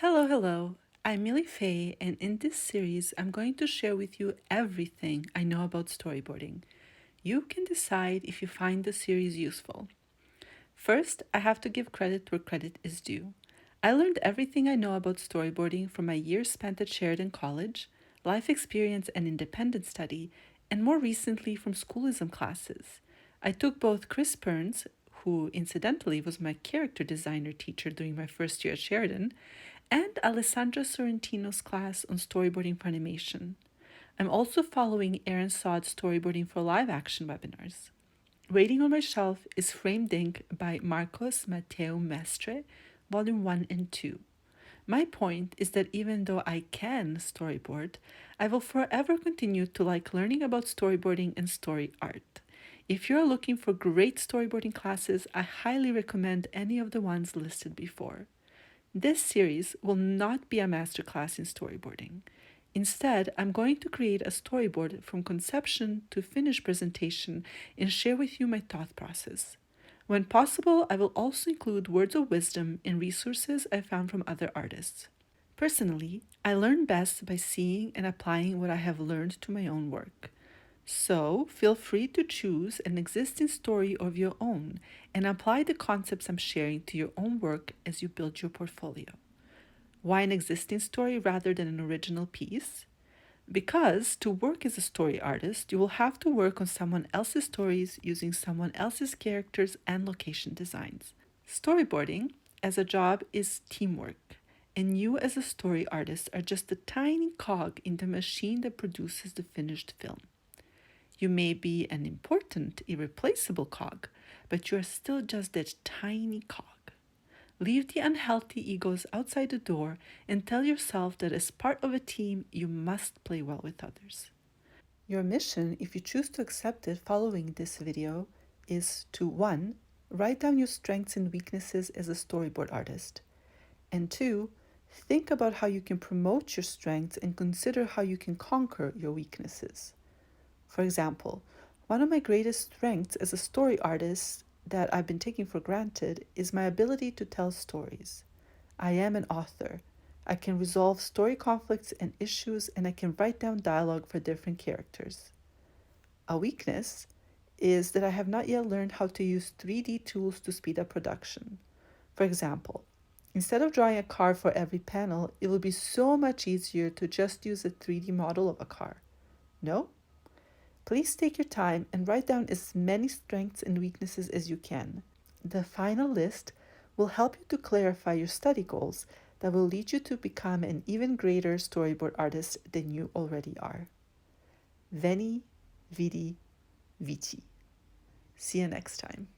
Hello. I'm Mili Fay, and in this series, I'm going to share with you everything I know about storyboarding. You can decide if you find the series useful. First, I have to give credit where credit is due. I learned everything I know about storyboarding from my years spent at Sheridan College, life experience and independent study, and more recently from schoolism classes. I took both Kris Pearn's, who incidentally was my character designer teacher during my first year at Sheridan, and Alessandra Sorrentino's class on storyboarding for animation. I'm also following Aaron Sowd's storyboarding for live action webinars. Waiting on my shelf is Framed Ink by Marcos Mateu-Mestre, Volume 1 and 2. My point is that even though I can storyboard, I will forever continue to like learning about storyboarding and story art. If you're looking for great storyboarding classes, I highly recommend any of the ones listed before. This series will not be a masterclass in storyboarding. Instead, I'm going to create a storyboard from conception to finished presentation and share with you my thought process. When possible, I will also include words of wisdom and resources I found from other artists. Personally, I learn best by seeing and applying what I have learned to my own work. So, feel free to choose an existing story of your own and apply the concepts I'm sharing to your own work as you build your portfolio. Why an existing story rather than an original piece? Because to work as a story artist, you will have to work on someone else's stories using someone else's characters and location designs. Storyboarding as a job is teamwork, and you as a story artist are just a tiny cog in the machine that produces the finished film. You may be an important, irreplaceable cog, but you are still just that tiny cog. Leave the unhealthy egos outside the door and tell yourself that as part of a team, you must play well with others. Your mission, if you choose to accept it following this video, is to 1. Write down your strengths and weaknesses as a storyboard artist, and 2. Think about how you can promote your strengths and consider how you can conquer your weaknesses. For example, one of my greatest strengths as a story artist that I've been taking for granted is my ability to tell stories. I am an author. I can resolve story conflicts and issues, and I can write down dialogue for different characters. A weakness is that I have not yet learned how to use 3D tools to speed up production. For example, instead of drawing a car for every panel, it would be so much easier to just use a 3D model of a car. No? Please take your time and write down as many strengths and weaknesses as you can. The final list will help you to clarify your study goals that will lead you to become an even greater storyboard artist than you already are. Veni, vidi, vici. See you next time.